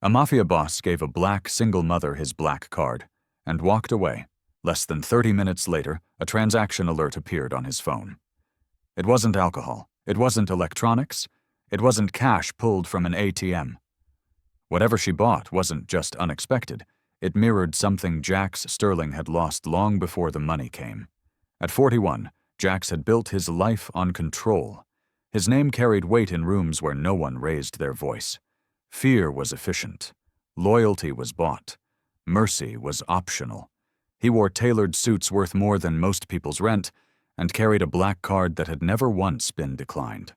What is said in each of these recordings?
A Mafia boss gave a black single mother his black card and walked away. Less than 30 minutes later, a transaction alert appeared on his phone. It wasn't alcohol. It wasn't electronics. It wasn't cash pulled from an ATM. Whatever she bought wasn't just unexpected. It mirrored something Jax Sterling had lost long before the money came. At 41, Jax had built his life on control. His name carried weight in rooms where no one raised their voice. Fear was efficient. Loyalty was bought. Mercy was optional. He wore tailored suits worth more than most people's rent and carried a black card that had never once been declined.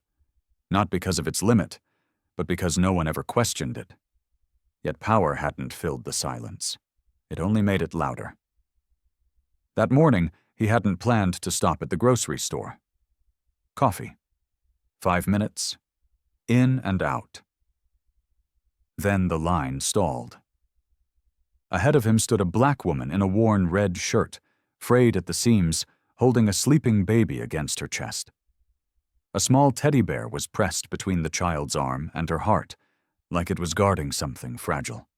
Not because of its limit, but because no one ever questioned it. Yet power hadn't filled the silence. It only made it louder. That morning, he hadn't planned to stop at the grocery store. Coffee. 5 minutes. In and out. Then the line stalled. Ahead of him stood a black woman in a worn red shirt, frayed at the seams, holding a sleeping baby against her chest. A small teddy bear was pressed between the child's arm and her heart, like it was guarding something fragile.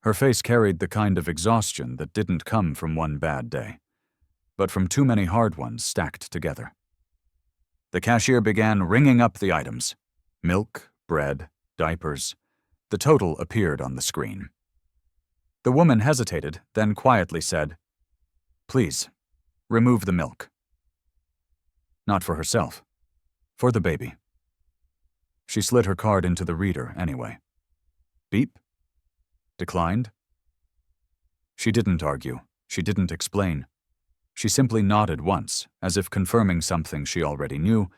Her face carried the kind of exhaustion that didn't come from one bad day, but from too many hard ones stacked together. The cashier began ringing up the items. Milk, bread, diapers. The total appeared on the screen. The woman hesitated, then quietly said, "Please, remove the milk." Not for herself, for the baby. She slid her card into the reader anyway. Beep? Declined? She didn't argue. She didn't explain. She simply nodded once, as if confirming something she already knew,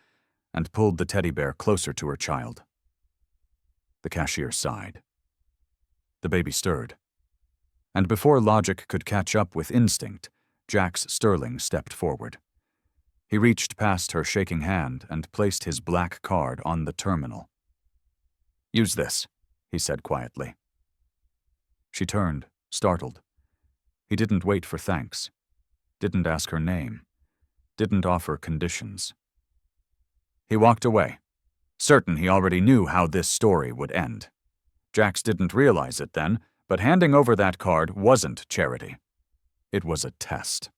and pulled the teddy bear closer to her child. The cashier sighed. The baby stirred. And before logic could catch up with instinct, Jax Sterling stepped forward. He reached past her shaking hand and placed his black card on the terminal. "Use this," he said quietly. She turned, startled. He didn't wait for thanks. Didn't ask her name. Didn't offer conditions. He walked away, certain he already knew how this story would end. Jax didn't realize it then, but handing over that card wasn't charity. It was a test.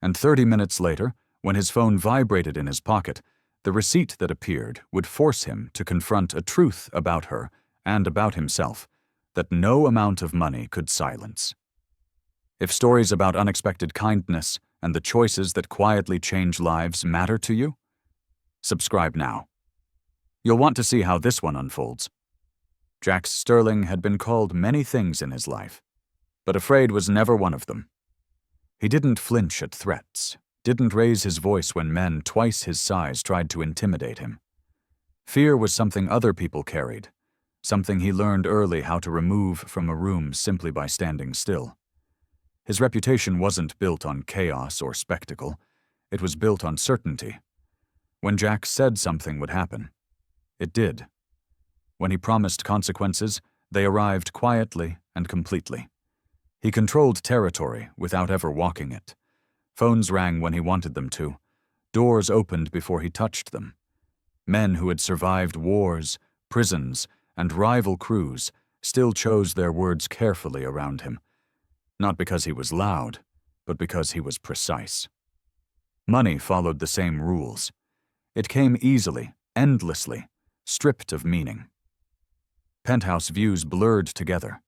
And 30 minutes later, when his phone vibrated in his pocket, the receipt that appeared would force him to confront a truth about her and about himself that no amount of money could silence. If stories about unexpected kindness and the choices that quietly change lives matter to you, subscribe now. You'll want to see how this one unfolds. Jax Sterling had been called many things in his life, but afraid was never one of them. He didn't flinch at threats, didn't raise his voice when men twice his size tried to intimidate him. Fear was something other people carried, something he learned early how to remove from a room simply by standing still. His reputation wasn't built on chaos or spectacle. It was built on certainty. When Jax said something would happen, it did. When he promised consequences, they arrived quietly and completely. He controlled territory without ever walking it. Phones rang when he wanted them to. Doors opened before he touched them. Men who had survived wars, prisons, and rival crews still chose their words carefully around him. Not because he was loud, but because he was precise. Money followed the same rules. It came easily, endlessly, stripped of meaning. Penthouse views blurred together.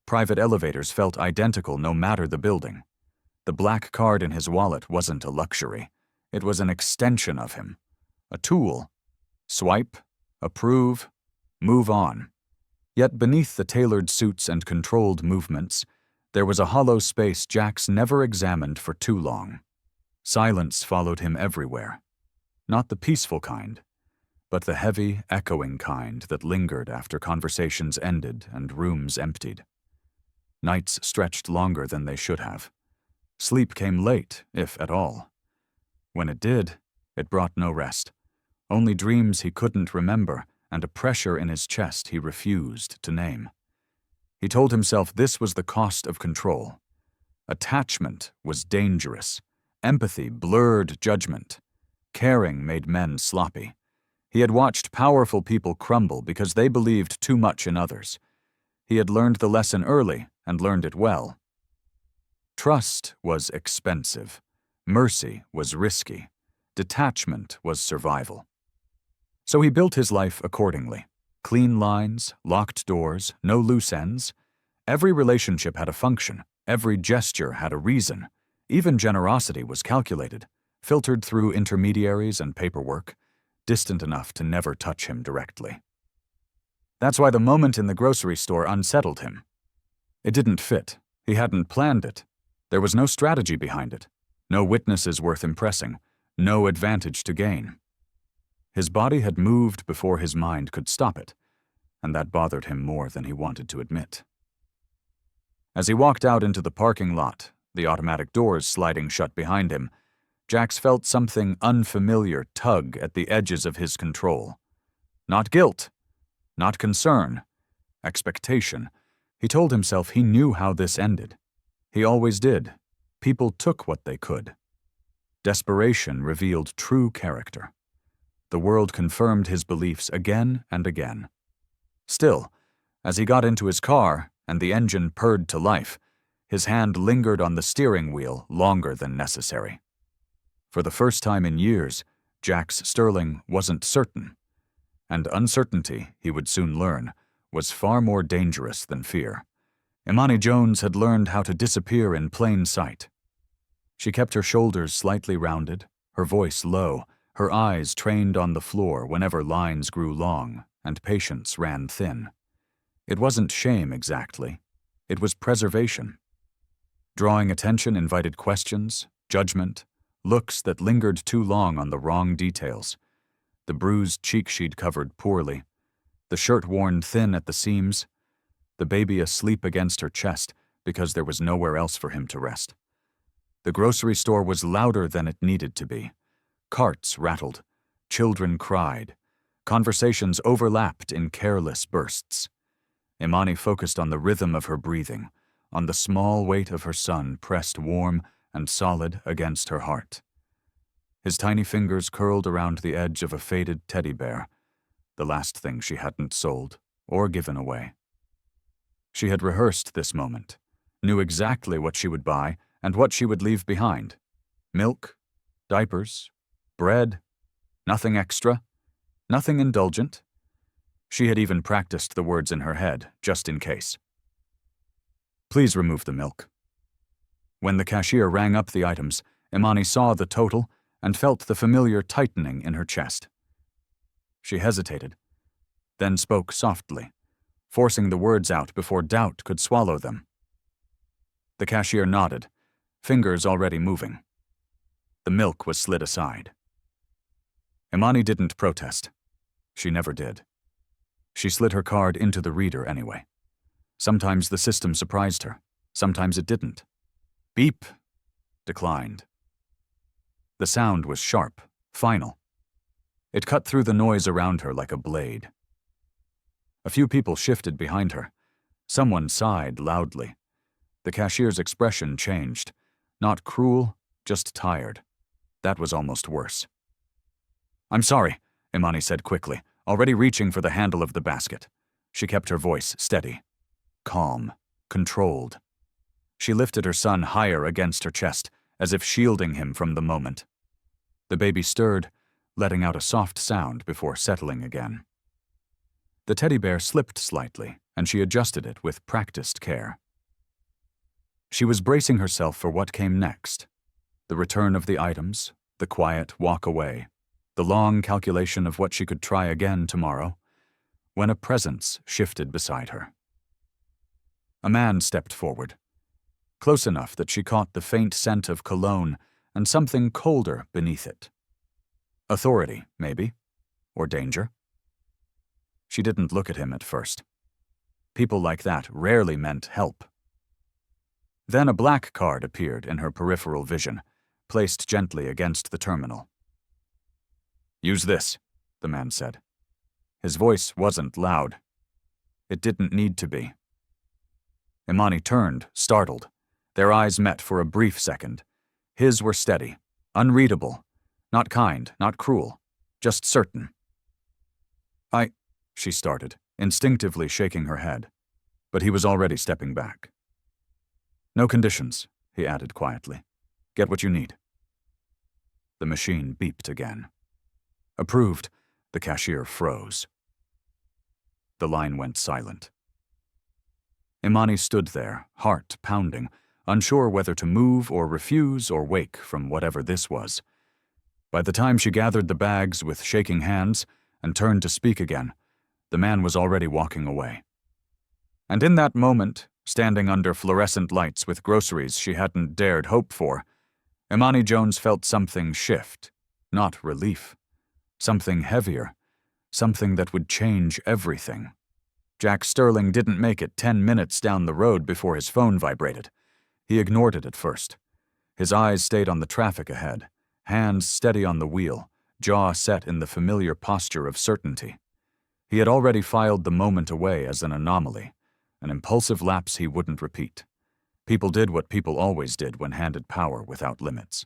Private elevators felt identical no matter the building. The black card in his wallet wasn't a luxury. It was an extension of him. A tool. Swipe, approve, move on. Yet beneath the tailored suits and controlled movements, there was a hollow space Jax never examined for too long. Silence followed him everywhere. Not the peaceful kind, but the heavy, echoing kind that lingered after conversations ended and rooms emptied. Nights stretched longer than they should have. Sleep came late, if at all. When it did, it brought no rest. Only dreams he couldn't remember and a pressure in his chest he refused to name. He told himself this was the cost of control. Attachment was dangerous. Empathy blurred judgment. Caring made men sloppy. He had watched powerful people crumble because they believed too much in others. He had learned the lesson early and learned it well. Trust was expensive. Mercy was risky. Detachment was survival. So he built his life accordingly. Clean lines, locked doors, no loose ends. Every relationship had a function. Every gesture had a reason. Even generosity was calculated, filtered through intermediaries and paperwork, distant enough to never touch him directly. That's why the moment in the grocery store unsettled him. It didn't fit. He hadn't planned it. There was no strategy behind it. No witnesses worth impressing. No advantage to gain. His body had moved before his mind could stop it, and that bothered him more than he wanted to admit. As he walked out into the parking lot, the automatic doors sliding shut behind him, Jax felt something unfamiliar tug at the edges of his control. Not guilt, not concern, expectation. He told himself he knew how this ended. He always did. People took what they could. Desperation revealed true character. The world confirmed his beliefs again and again. Still, as he got into his car and the engine purred to life, his hand lingered on the steering wheel longer than necessary. For the first time in years, Jax Sterling wasn't certain. And uncertainty, he would soon learn, was far more dangerous than fear. Imani Jones had learned how to disappear in plain sight. She kept her shoulders slightly rounded, her voice low, her eyes trained on the floor whenever lines grew long and patience ran thin. It wasn't shame exactly. It was preservation. Drawing attention invited questions, judgment, looks that lingered too long on the wrong details. The bruised cheek she'd covered poorly, the shirt worn thin at the seams, the baby asleep against her chest because there was nowhere else for him to rest. The grocery store was louder than it needed to be. Carts rattled, children cried, conversations overlapped in careless bursts. Imani focused on the rhythm of her breathing, on the small weight of her son pressed warm and solid against her heart. His tiny fingers curled around the edge of a faded teddy bear, the last thing she hadn't sold or given away. She had rehearsed this moment, knew exactly what she would buy and what she would leave behind. Milk, diapers, bread, nothing extra, nothing indulgent. She had even practiced the words in her head, just in case. Please remove the milk. When the cashier rang up the items, Imani saw the total and felt the familiar tightening in her chest. She hesitated, then spoke softly, forcing the words out before doubt could swallow them. The cashier nodded, fingers already moving. The milk was slid aside. Imani didn't protest. She never did. She slid her card into the reader anyway. Sometimes the system surprised her. Sometimes it didn't. Beep. Declined. The sound was sharp, final. It cut through the noise around her like a blade. A few people shifted behind her. Someone sighed loudly. The cashier's expression changed. Not cruel, just tired. That was almost worse. I'm sorry, Imani said quickly, already reaching for the handle of the basket. She kept her voice steady, calm, controlled. She lifted her son higher against her chest, as if shielding him from the moment. The baby stirred, letting out a soft sound before settling again. The teddy bear slipped slightly, and she adjusted it with practiced care. She was bracing herself for what came next. The return of the items, the quiet walk away, the long calculation of what she could try again tomorrow, when a presence shifted beside her. A man stepped forward, close enough that she caught the faint scent of cologne and something colder beneath it. Authority, maybe, or danger. She didn't look at him at first. People like that rarely meant help. Then a black card appeared in her peripheral vision, placed gently against the terminal. Use this, the man said. His voice wasn't loud. It didn't need to be. Imani turned, startled. Their eyes met for a brief second. His were steady, unreadable, not kind, not cruel, just certain. She started, instinctively shaking her head. But he was already stepping back. No conditions, he added quietly. Get what you need. The machine beeped again. Approved. The cashier froze. The line went silent. Imani stood there, heart pounding, unsure whether to move or refuse or wake from whatever this was. By the time she gathered the bags with shaking hands and turned to speak again, the man was already walking away. And in that moment, standing under fluorescent lights with groceries she hadn't dared hope for, Imani Jones felt something shift, not relief. Something heavier, something that would change everything. Jack Sterling didn't make it 10 minutes down the road before his phone vibrated. He ignored it at first. His eyes stayed on the traffic ahead, hands steady on the wheel, jaw set in the familiar posture of certainty. He had already filed the moment away as an anomaly, an impulsive lapse he wouldn't repeat. People did what people always did when handed power without limits.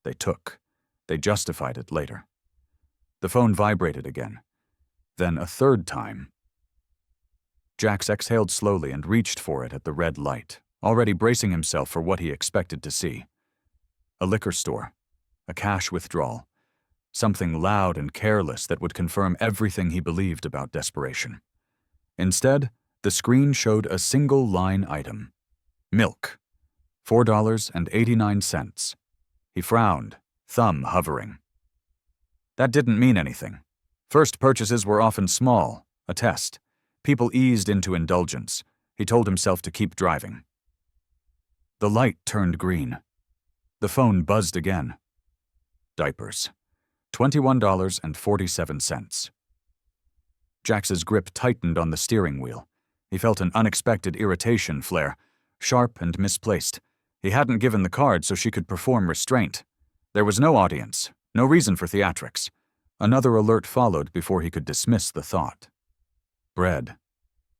They took. They justified it later. The phone vibrated again. Then a third time. Jax exhaled slowly and reached for it at the red light, already bracing himself for what he expected to see. A liquor store. A cash withdrawal. Something loud and careless that would confirm everything he believed about desperation. Instead, the screen showed a single-line item. Milk. $4.89. He frowned, thumb hovering. That didn't mean anything. First purchases were often small, a test. People eased into indulgence. He told himself to keep driving. The light turned green. The phone buzzed again. Diapers. $21.47. Jax's grip tightened on the steering wheel. He felt an unexpected irritation flare, sharp and misplaced. He hadn't given the card so she could perform restraint. There was no audience, no reason for theatrics. Another alert followed before he could dismiss the thought. Bread.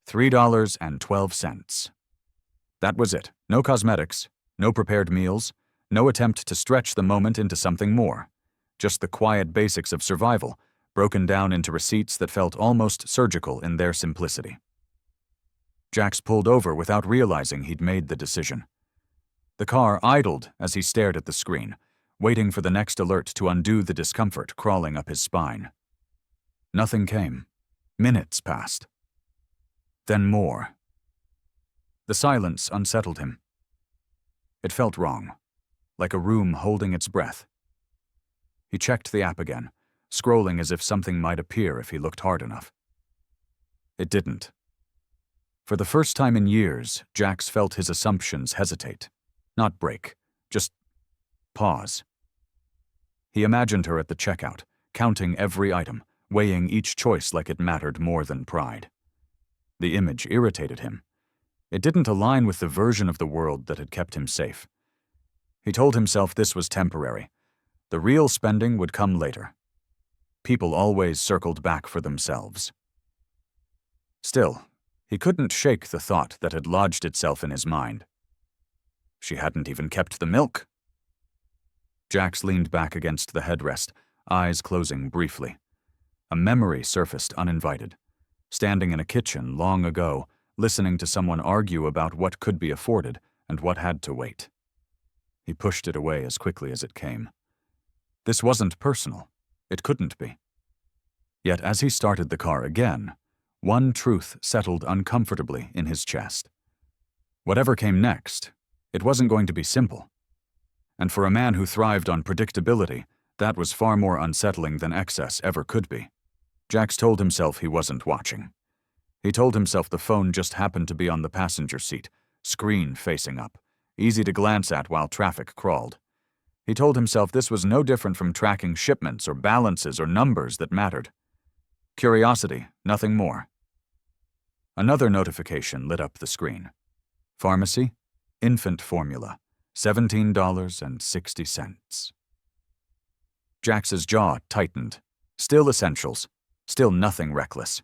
$3.12. That was it. No cosmetics, no prepared meals, no attempt to stretch the moment into something more. Just the quiet basics of survival, broken down into receipts that felt almost surgical in their simplicity. Jax pulled over without realizing he'd made the decision. The car idled as he stared at the screen, waiting for the next alert to undo the discomfort crawling up his spine. Nothing came. Minutes passed. Then more. The silence unsettled him. It felt wrong, like a room holding its breath. He checked the app again, scrolling as if something might appear if he looked hard enough. It didn't. For the first time in years, Jax felt his assumptions hesitate. Not break, just pause. He imagined her at the checkout, counting every item, weighing each choice like it mattered more than pride. The image irritated him. It didn't align with the version of the world that had kept him safe. He told himself this was temporary. The real spending would come later. People always circled back for themselves. Still, he couldn't shake the thought that had lodged itself in his mind. She hadn't even kept the milk. Jax leaned back against the headrest, eyes closing briefly. A memory surfaced uninvited. Standing in a kitchen long ago, listening to someone argue about what could be afforded and what had to wait. He pushed it away as quickly as it came. This wasn't personal. It couldn't be. Yet as he started the car again, one truth settled uncomfortably in his chest. Whatever came next, it wasn't going to be simple. And for a man who thrived on predictability, that was far more unsettling than excess ever could be. Jax told himself he wasn't watching. He told himself the phone just happened to be on the passenger seat, screen facing up, easy to glance at while traffic crawled. He told himself this was no different from tracking shipments or balances or numbers that mattered. Curiosity, nothing more. Another notification lit up the screen. Pharmacy, infant formula, $17.60. Jax's jaw tightened. Still essentials, still nothing reckless.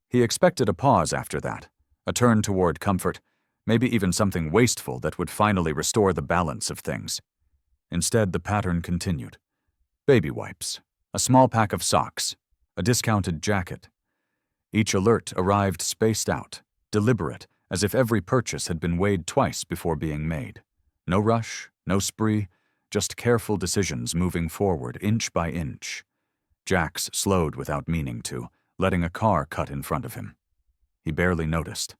He expected a pause after that, a turn toward comfort, maybe even something wasteful that would finally restore the balance of things. Instead, the pattern continued. Baby wipes, a small pack of socks, a discounted jacket, Each alert arrived spaced out, deliberate, as if every purchase had been weighed twice before being made. No rush, no spree, just careful decisions moving forward inch by inch. Jax slowed without meaning to, letting a car cut in front of him. He barely noticed.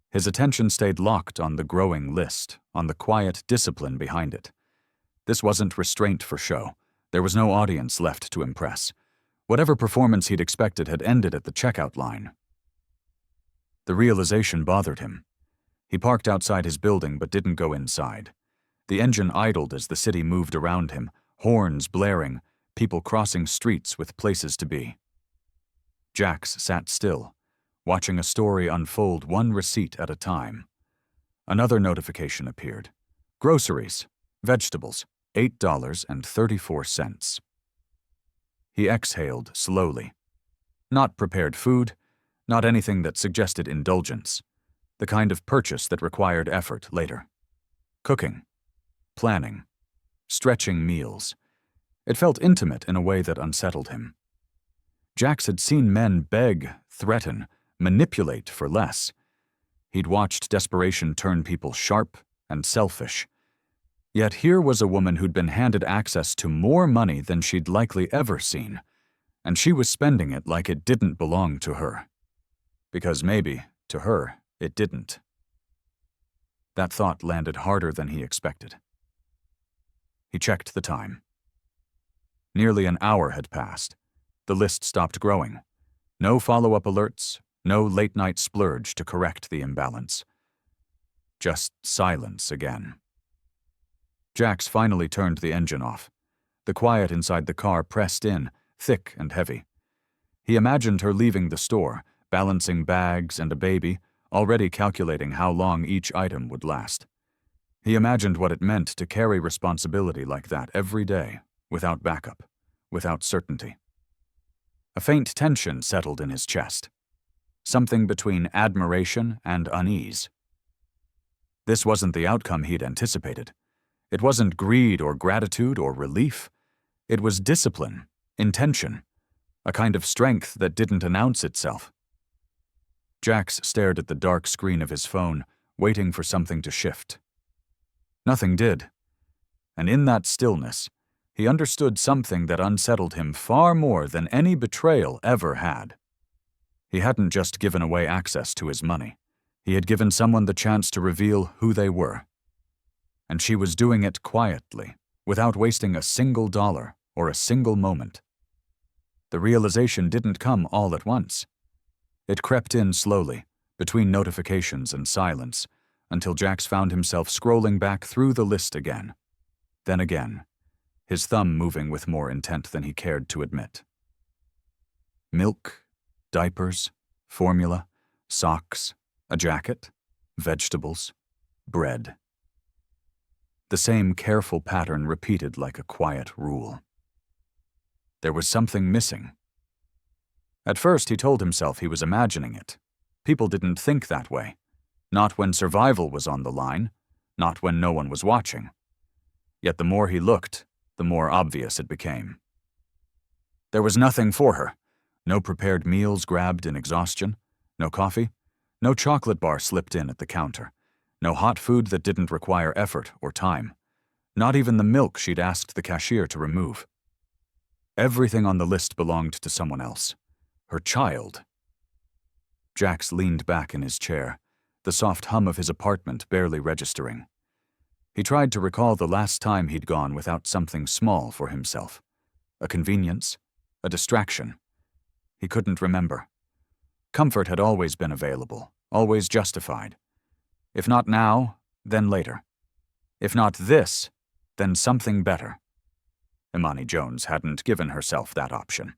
His attention stayed locked on the growing list, on the quiet discipline behind it. This wasn't restraint for show. There was no audience left to impress. Whatever performance he'd expected had ended at the checkout line. The realization bothered him. He parked outside his building but didn't go inside. The engine idled as the city moved around him, horns blaring, people crossing streets with places to be. Jax sat still, watching a story unfold one receipt at a time. Another notification appeared. Groceries, vegetables, $8.34. He exhaled slowly. Not prepared food, not anything that suggested indulgence. The kind of purchase that required effort later. Cooking, planning, stretching meals. It felt intimate in a way that unsettled him. Jax had seen men beg, threaten, manipulate for less. He'd watched desperation turn people sharp and selfish. Yet here was a woman who'd been handed access to more money than she'd likely ever seen, and she was spending it like it didn't belong to her. Because maybe, to her, it didn't. That thought landed harder than he expected. He checked the time. Nearly an hour had passed. The list stopped growing. No follow-up alerts, no late-night splurge to correct the imbalance. Just silence again. Jax finally turned the engine off. The quiet inside the car pressed in, thick and heavy. He imagined her leaving the store, balancing bags and a baby, already calculating how long each item would last. He imagined what it meant to carry responsibility like that every day, without backup, without certainty. A faint tension settled in his chest. Something between admiration and unease. This wasn't the outcome he'd anticipated. It wasn't greed or gratitude or relief. It was discipline, intention, a kind of strength that didn't announce itself. Jax stared at the dark screen of his phone, waiting for something to shift. Nothing did. And in that stillness, he understood something that unsettled him far more than any betrayal ever had. He hadn't just given away access to his money. He had given someone the chance to reveal who they were. And she was doing it quietly, without wasting a single dollar or a single moment. The realization didn't come all at once. It crept in slowly, between notifications and silence, until Jax found himself scrolling back through the list again. Then again, his thumb moving with more intent than he cared to admit. Milk, diapers, formula, socks, a jacket, vegetables, bread. The same careful pattern repeated like a quiet rule. There was something missing. At first, he told himself he was imagining it. People didn't think that way. Not when survival was on the line, not when no one was watching. Yet the more he looked, the more obvious it became. There was nothing for her. No prepared meals grabbed in exhaustion, no coffee, no chocolate bar slipped in at the counter, no hot food that didn't require effort or time, not even the milk she'd asked the cashier to remove. Everything on the list belonged to someone else. Her child. Jax leaned back in his chair, the soft hum of his apartment barely registering. He tried to recall the last time he'd gone without something small for himself. A convenience, a distraction. He couldn't remember. Comfort had always been available, always justified. If not now, then later. If not this, then something better. Imani Jones hadn't given herself that option.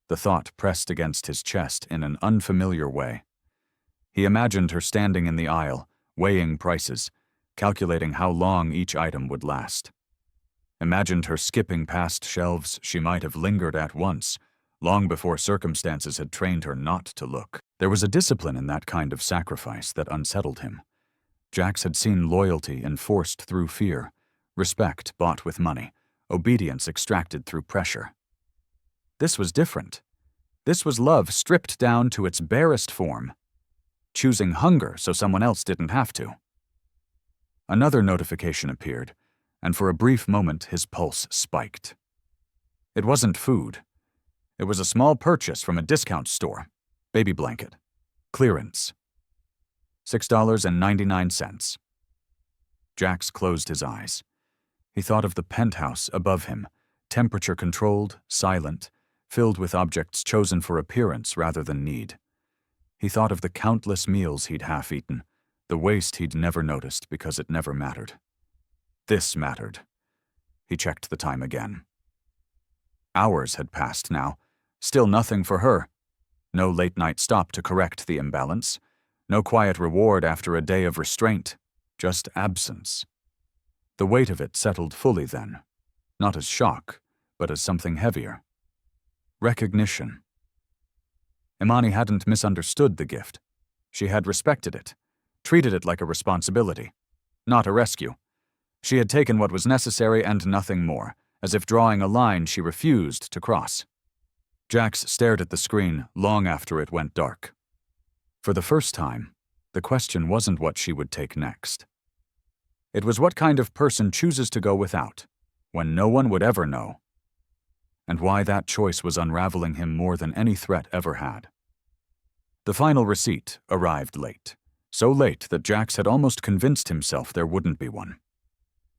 The thought pressed against his chest in an unfamiliar way. He imagined her standing in the aisle, weighing prices, calculating how long each item would last. Imagined her skipping past shelves she might have lingered at once, long before circumstances had trained her not to look. There was a discipline in that kind of sacrifice that unsettled him. Jax had seen loyalty enforced through fear, respect bought with money, obedience extracted through pressure. This was different. This was love stripped down to its barest form, choosing hunger so someone else didn't have to. Another notification appeared, and for a brief moment his pulse spiked. It wasn't food. It was a small purchase from a discount store. Baby blanket. Clearance. $6.99. Jax closed his eyes. He thought of the penthouse above him, temperature-controlled, silent, filled with objects chosen for appearance rather than need. He thought of the countless meals he'd half-eaten, the waste he'd never noticed because it never mattered. This mattered. He checked the time again. Hours had passed now. Still nothing for her. No late-night stop to correct the imbalance. No quiet reward after a day of restraint. Just absence. The weight of it settled fully then. Not as shock, but as something heavier. Recognition. Imani hadn't misunderstood the gift. She had respected it, treated it like a responsibility, not a rescue. She had taken what was necessary and nothing more, as if drawing a line she refused to cross. Jax stared at the screen long after it went dark. For the first time, the question wasn't what she would take next. It was what kind of person chooses to go without, when no one would ever know, and why that choice was unraveling him more than any threat ever had. The final receipt arrived late, so late that Jax had almost convinced himself there wouldn't be one.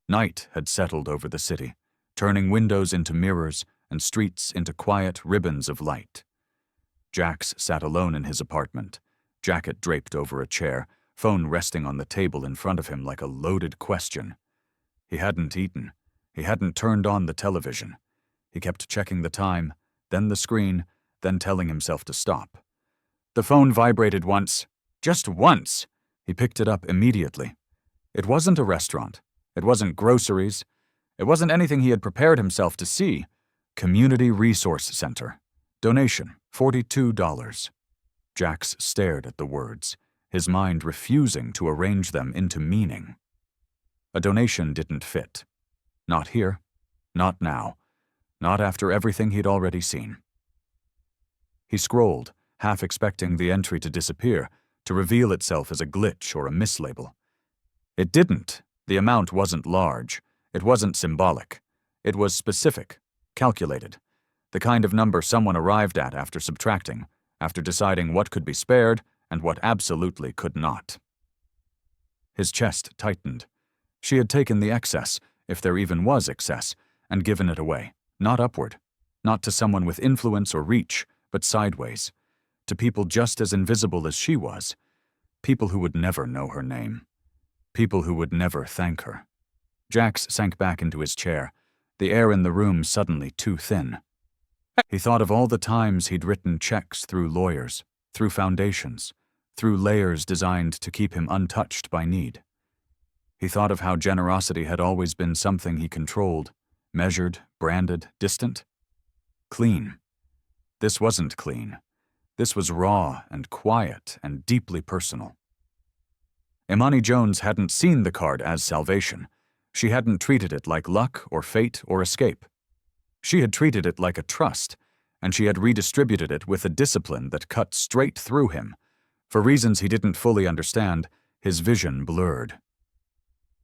Night had settled over the city, turning windows into mirrors and streets into quiet ribbons of light. Jax sat alone in his apartment, jacket draped over a chair, phone resting on the table in front of him like a loaded question. He hadn't eaten. He hadn't turned on the television. He kept checking the time, then the screen, then telling himself to stop. The phone vibrated once. Just once! He picked it up immediately. It wasn't a restaurant. It wasn't groceries. It wasn't anything he had prepared himself to see. Community Resource Center. Donation, $42. Jax stared at the words, his mind refusing to arrange them into meaning. A donation didn't fit. Not here. Not now. Not after everything he'd already seen. He scrolled, half expecting the entry to disappear, to reveal itself as a glitch or a mislabel. It didn't. The amount wasn't large. It wasn't symbolic. It was specific, calculated. The kind of number someone arrived at after subtracting, after deciding what could be spared and what absolutely could not. His chest tightened. She had taken the excess, if there even was excess, and given it away, not upward, not to someone with influence or reach, but sideways, to people just as invisible as she was, people who would never know her name, people who would never thank her. Jax sank back into his chair, the air in the room suddenly too thin. He thought of all the times he'd written checks through lawyers, through foundations, through layers designed to keep him untouched by need. He thought of how generosity had always been something he controlled, measured, branded, distant. Clean. This wasn't clean. This was raw and quiet and deeply personal. Imani Jones hadn't seen the card as salvation. She hadn't treated it like luck or fate or escape. She had treated it like a trust, and she had redistributed it with a discipline that cut straight through him. For reasons he didn't fully understand, his vision blurred.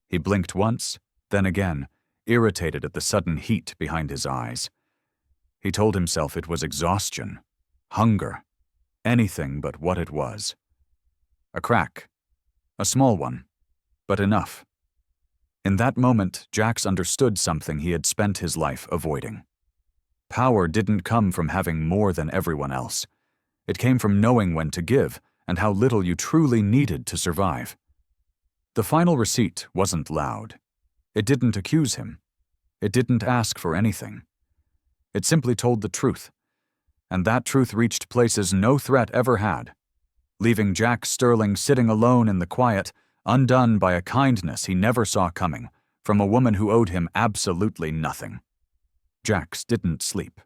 He blinked once, then again, irritated at the sudden heat behind his eyes. He told himself it was exhaustion, hunger, anything but what it was. A crack. A small one, but enough. In that moment, Jax understood something he had spent his life avoiding. Power didn't come from having more than everyone else. It came from knowing when to give and how little you truly needed to survive. The final receipt wasn't loud. It didn't accuse him. It didn't ask for anything. It simply told the truth. And that truth reached places no threat ever had, leaving Jax Sterling sitting alone in the quiet, undone by a kindness he never saw coming, from a woman who owed him absolutely nothing. Jax didn't sleep.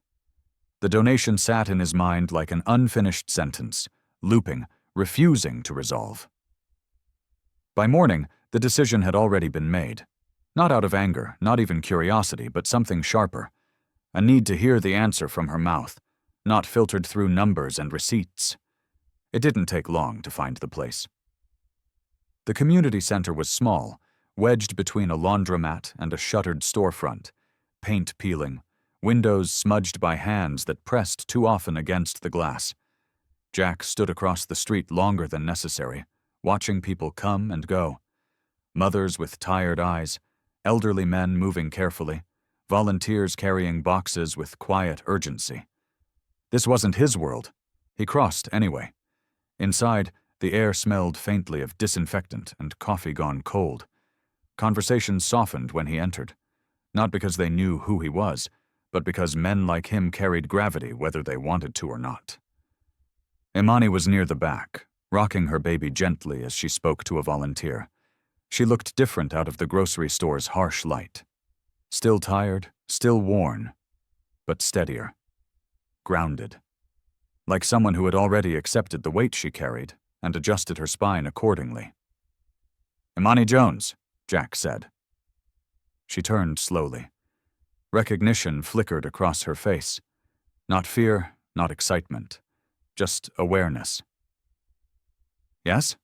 The donation sat in his mind like an unfinished sentence, looping, refusing to resolve. By morning, the decision had already been made. Not out of anger, not even curiosity, but something sharper. A need to hear the answer from her mouth. not filtered through numbers and receipts. It didn't take long to find the place. The community center was small, wedged between a laundromat and a shuttered storefront, paint peeling, windows smudged by hands that pressed too often against the glass. Jack stood across the street longer than necessary, watching people come and go. Mothers with tired eyes, elderly men moving carefully, volunteers carrying boxes with quiet urgency. This wasn't his world. He crossed anyway. Inside, the air smelled faintly of disinfectant and coffee gone cold. Conversations softened when he entered, not because they knew who he was, but because men like him carried gravity whether they wanted to or not. Imani was near the back, rocking her baby gently as she spoke to a volunteer. She looked different out of the grocery store's harsh light. Still tired, still worn, but steadier. Grounded. Like someone who had already accepted the weight she carried and adjusted her spine accordingly. "Imani Jones," Jack said. She turned slowly. Recognition flickered across her face. Not fear, not excitement, just awareness. "Yes?"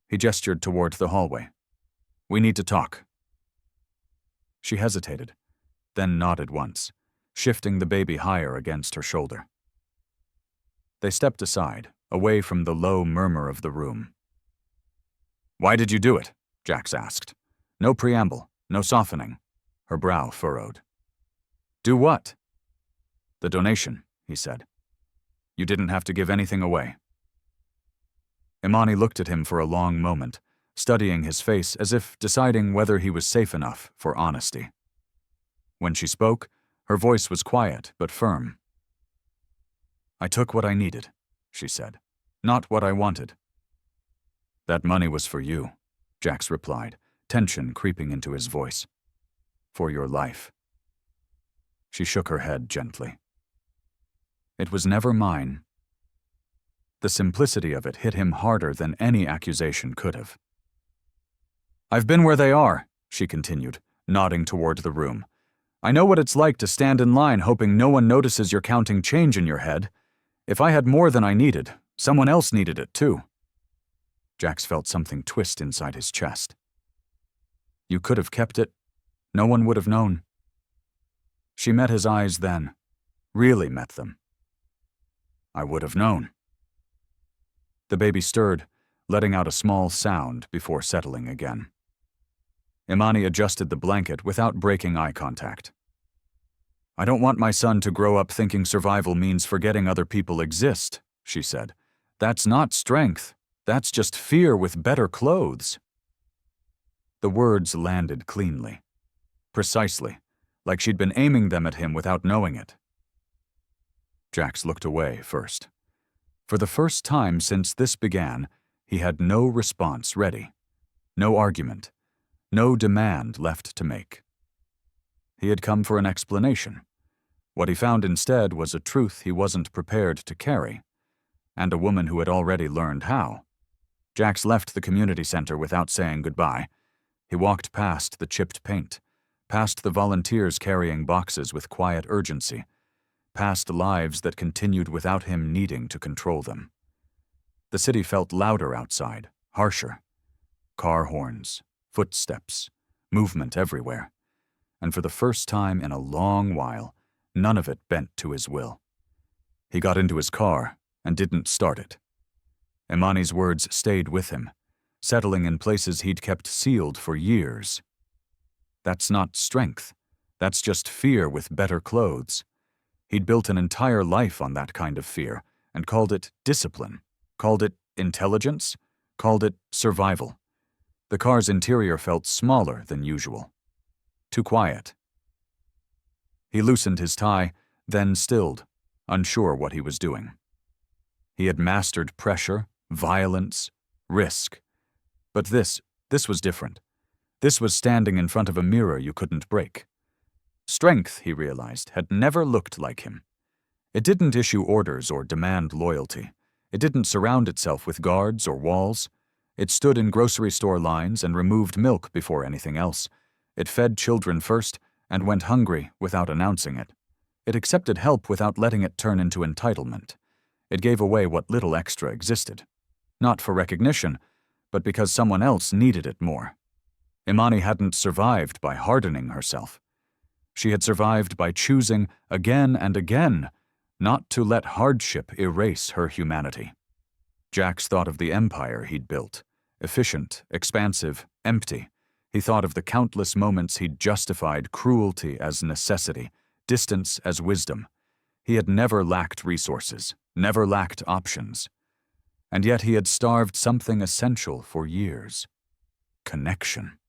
He gestured toward the hallway. "We need to talk." She hesitated, then nodded once, shifting the baby higher against her shoulder. They stepped aside, away from the low murmur of the room. "Why did you do it?" Jax asked. No preamble, no softening. Her brow furrowed. "Do what?" "The donation," he said. "You didn't have to give anything away." Imani looked at him for a long moment, studying his face as if deciding whether he was safe enough for honesty. When she spoke, her voice was quiet but firm. "I took what I needed," she said, "not what I wanted." "That money was for you," Jax replied, tension creeping into his voice. "For your life." She shook her head gently. "It was never mine." The simplicity of it hit him harder than any accusation could have. "I've been where they are," she continued, nodding toward the room. "I know what it's like to stand in line hoping no one notices you're counting change in your head. If I had more than I needed, someone else needed it too." Jax felt something twist inside his chest. "You could have kept it. No one would have known." She met his eyes then, really met them. "I would have known." The baby stirred, letting out a small sound before settling again. Imani adjusted the blanket without breaking eye contact. "I don't want my son to grow up thinking survival means forgetting other people exist," she said. "That's not strength. That's just fear with better clothes." The words landed cleanly. Precisely, like she'd been aiming them at him without knowing it. Jax looked away first. For the first time since this began, he had no response ready. No argument. No demand left to make. He had come for an explanation. What he found instead was a truth he wasn't prepared to carry, and a woman who had already learned how. Jax left the community center without saying goodbye. He walked past the chipped paint, past the volunteers carrying boxes with quiet urgency, past lives that continued without him needing to control them. The city felt louder outside, harsher. Car horns, footsteps, movement everywhere. And for the first time in a long while, none of it bent to his will. He got into his car and didn't start it. Imani's words stayed with him, settling in places he'd kept sealed for years. That's not strength. That's just fear with better clothes. He'd built an entire life on that kind of fear and called it discipline, called it intelligence, called it survival. The car's interior felt smaller than usual. Too quiet. He loosened his tie, then stilled, unsure what he was doing. He had mastered pressure, violence, risk. But this was different. This was standing in front of a mirror you couldn't break. Strength, he realized, had never looked like him. It didn't issue orders or demand loyalty. It didn't surround itself with guards or walls. It stood in grocery store lines and removed milk before anything else. It fed children first and went hungry without announcing it. It accepted help without letting it turn into entitlement. It gave away what little extra existed. Not for recognition, but because someone else needed it more. Imani hadn't survived by hardening herself. She had survived by choosing again and again not to let hardship erase her humanity. Jax thought of the empire he'd built, efficient, expansive, empty. He thought of the countless moments he'd justified cruelty as necessity, distance as wisdom. He had never lacked resources, never lacked options. And yet he had starved something essential for years: connection.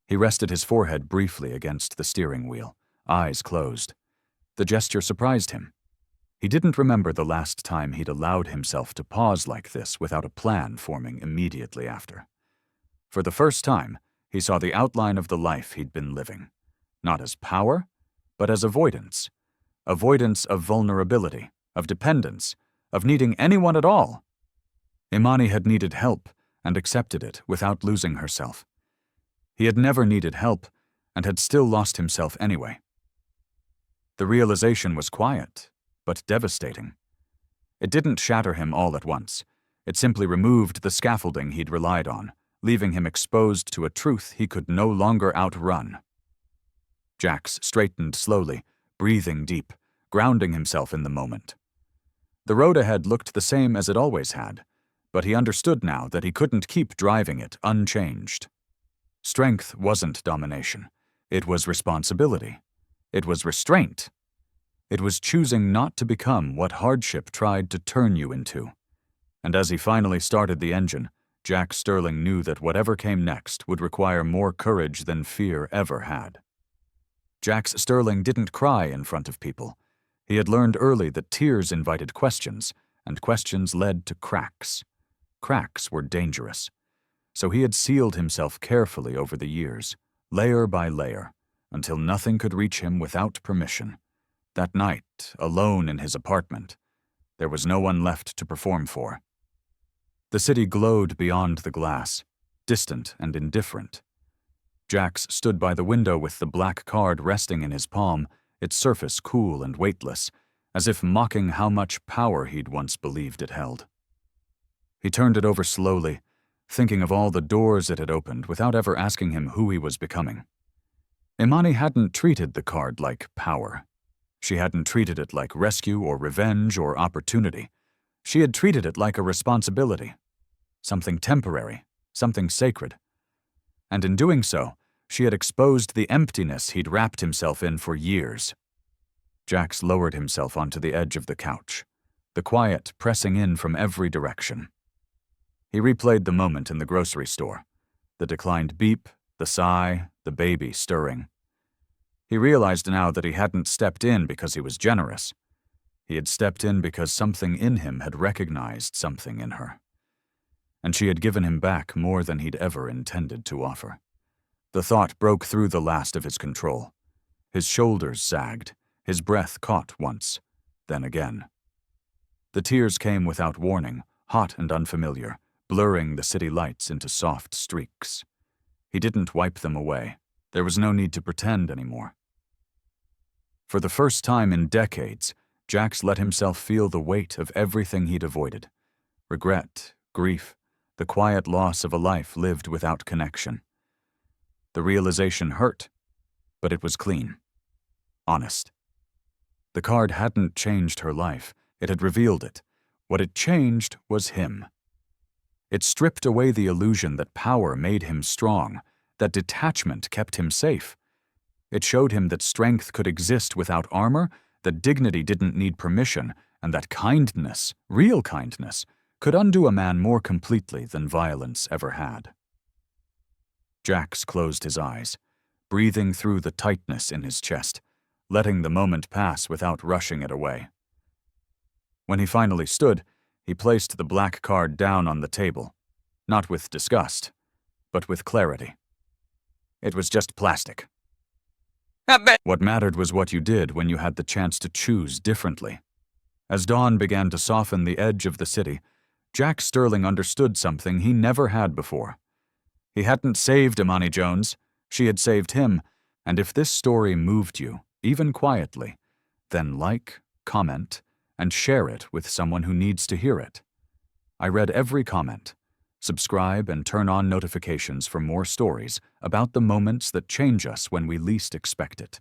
He rested his forehead briefly against the steering wheel, eyes closed. The gesture surprised him. He didn't remember the last time he'd allowed himself to pause like this without a plan forming immediately after. For the first time, he saw the outline of the life he'd been living, not as power, but as avoidance. Avoidance of vulnerability, of dependence, of needing anyone at all. Imani had needed help and accepted it without losing herself. He had never needed help and had still lost himself anyway. The realization was quiet, but devastating. It didn't shatter him all at once. It simply removed the scaffolding he'd relied on, leaving him exposed to a truth he could no longer outrun. Jax straightened slowly, breathing deep, grounding himself in the moment. The road ahead looked the same as it always had, but he understood now that he couldn't keep driving it unchanged. Strength wasn't domination. It was responsibility. It was restraint. It was choosing not to become what hardship tried to turn you into. And as he finally started the engine, Jack Sterling knew that whatever came next would require more courage than fear ever had. Jax Sterling didn't cry in front of people. He had learned early that tears invited questions, and questions led to cracks. Cracks were dangerous. So he had sealed himself carefully over the years, layer by layer, until nothing could reach him without permission. That night, alone in his apartment, there was no one left to perform for. The city glowed beyond the glass, distant and indifferent. Jax stood by the window with the black card resting in his palm, its surface cool and weightless, as if mocking how much power he'd once believed it held. He turned it over slowly, thinking of all the doors it had opened without ever asking him who he was becoming. Imani hadn't treated the card like power. She hadn't treated it like rescue or revenge or opportunity. She had treated it like a responsibility, something temporary, something sacred. And in doing so, she had exposed the emptiness he'd wrapped himself in for years. Jax lowered himself onto the edge of the couch, the quiet pressing in from every direction. He replayed the moment in the grocery store, the declined beep, the sigh, the baby stirring. He realized now that he hadn't stepped in because he was generous. He had stepped in because something in him had recognized something in her. And she had given him back more than he'd ever intended to offer. The thought broke through the last of his control. His shoulders sagged, his breath caught once, then again. The tears came without warning, hot and unfamiliar, blurring the city lights into soft streaks. He didn't wipe them away. There was no need to pretend anymore. For the first time in decades, Jax let himself feel the weight of everything he'd avoided. Regret, grief, the quiet loss of a life lived without connection. The realization hurt, but it was clean. Honest. The card hadn't changed her life. It had revealed it. What it changed was him. It stripped away the illusion that power made him strong, that detachment kept him safe. It showed him that strength could exist without armor, that dignity didn't need permission, and that kindness, real kindness, could undo a man more completely than violence ever had. Jax closed his eyes, breathing through the tightness in his chest, letting the moment pass without rushing it away. When he finally stood, he placed the black card down on the table, not with disgust, but with clarity. It was just plastic. What mattered was what you did when you had the chance to choose differently. As dawn began to soften the edge of the city, Jack Sterling understood something he never had before. He hadn't saved Imani Jones, she had saved him, and if this story moved you, even quietly, Then like, comment, and share it with someone who needs to hear it. I read every comment. Subscribe and turn on notifications for more stories about the moments that change us when we least expect it.